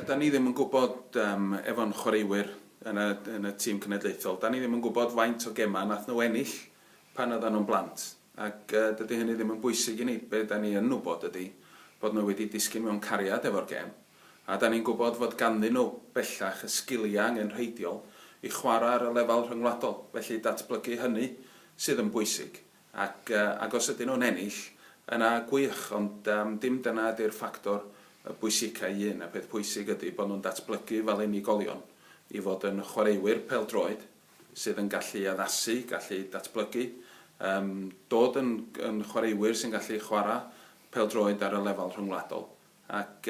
Da ni ddim yn gwybod efo'n chwaraewyr yn y tîm cenedlaethol, da ni ddim yn gwybod faint o gema nath nhw ennill pan oedden nhw'n blant. Ac dydy hynny ddim yn bwysig i ni. Be da ni yn wybod ydy bod nhw wedi disgyn mewn cariad efo'r gem. A da ni'n gwybod fod ganddyn nhw bellach y sgiliau angenrheidiol i chwarae ar y lefel rhyngwladol. Felly datblygu hynny sydd yn bwysig. Ac os ydyn nhw'n ennill, yna gwych, ond dim dyna ydy'r ffactor bwysicau un. A peth pwysig ydy bod nhw'n datblygu fel unigolion i fod yn chwaraewyr pêl-droed sydd yn gallu addasu, gallu datblygu, dod yn chwaraewyr sy'n gallu chwarae pêl-droed ar y lefel rhyngwladol. Ac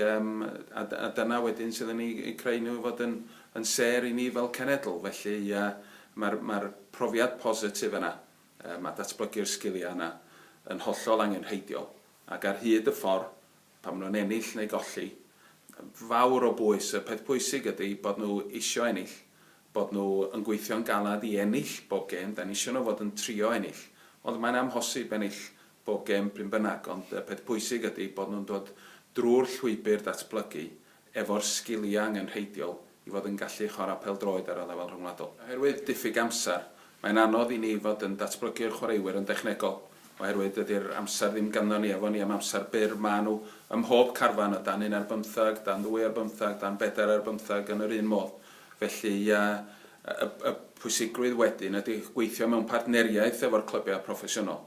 dyna wedyn sydd yn ei creu nhw i fod yn ser i ni fel cenedl. Felly mae'r profiad positif yna, mae datblygu'r sgiliau yna yn hollol angenrheidiol. Ac ar hyd y ffordd, pan maen nhw'n ennill neu golli, fawr o bwys. Y peth pwysig ydy bod nhw isio ennill, bod nhw yn gweithio'n galad i ennill bob gêm. Da ni eisiau nhw fod yn trio ennill. Ond mae'n amhosib ennill bob gêm pryn bynnag. Ond y peth pwysig ydy bod nhw'n dod drwy'r llwybr datblygu efo'r sgiliau angenrheidiol i fod yn gallu chwarae pêl-droed ar y lefel rhyngwladol. Oherwydd diffyg amser, mae'n anodd i ni fod yn datblygu'r chwaraewyr yn dechnegol. Oherwydd ydy'r amser ddim ganddo ni efo ni am amser byr. Maen nhw ym mhob carfan, dan 1 ar 15, dan 2 ar 15, dan 4 ar 15 yn yr un modd. Felly y pwysigrwydd wedyn ydy gweithio mewn partneriaeth efo'r clybiau proffesiynol.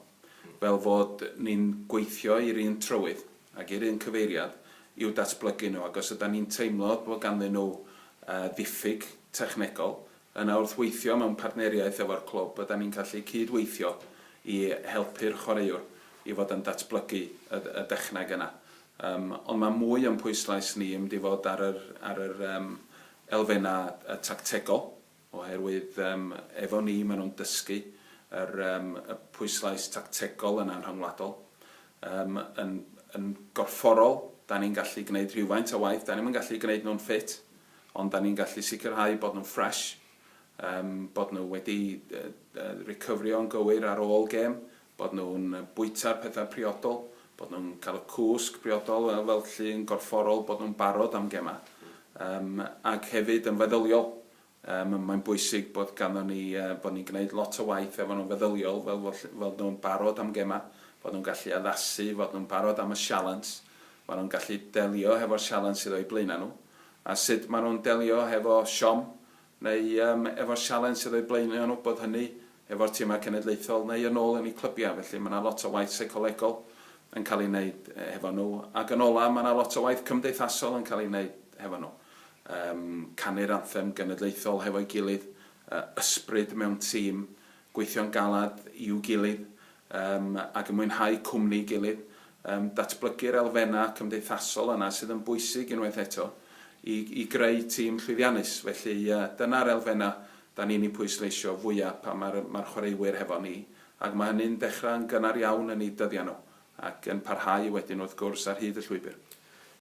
Fel fod ni'n gweithio i'r un trywydd ac i'r un cyfeiriad i'w datblygu nhw. Ac os ydym ni'n teimlo bod ganddyn nhw ddiffyg technegol, yna wrth weithio mewn partneriaeth efo'r clwb, ydym ni'n gallu cydweithio i helpu'r chwaraewr i fod yn datblygu y dechneg yna. Ond mae mwy yn pwyslais ni yn mynd i fod ar yr elfennau tactegol, oherwydd efo ni maen nhw'n dysgu y pwyslais tactegol yna'n rhyngwladol. Yn gorfforol, da ni'n gallu gwneud rhywfaint o waith, da ni'n gallu gwneud nhw'n ffit, ond da ni'n gallu sicrhau bod nhw'n ffres, bod nhw wedi recoverio'n gywir ar ôl gêm, bod nhw'n bwyta'r pethau priodol, bod nhw'n cael y cwsg priodol fel llun gorfforol, bod nhw'n barod am gemau. Ac hefyd yn feddyliol, mae'n bwysig bod ganddo ni bod ni'n gwneud lot o waith efo nhw'n feddyliol fel nhw'n barod am gemau, bod nhw'n gallu addasu, bod nhw'n barod am y sialens, bod nhw'n gallu delio hefo'r sialens sydd o'i blaenau nhw, a sut maen nhw'n delio hefo siom, neu efo'r sialens sydd o'i blaenau nhw, bod hynny efo'r tîmau cenedlaethol neu yn ôl yn eu clybiau. Felly mae yna lot o waith seicolegol yn cael ei wneud hefo nhw. Ac yn ola mae yna lot o waith cymdeithasol yn cael ei wneud hefo nhw. Canu'r anthem genedlaethol hefo'i gilydd, ysbryd mewn tîm, gweithio'n galad i'w gilydd, ac yn mwynhau cwmni gilydd, datblygu'r elfennau cymdeithasol yna sydd yn bwysig unwaith eto i greu tîm llwyddiannus. Felly dyna'r elfennau da ni'n ei pwysleisio fwyaf pan mae'r chwaraewyr hefo ni, ac mae hynny'n dechrau'n gynnar iawn yn ei dyddiau nhw ac yn parhau wedyn wrth gwrs ar hyd y llwybr.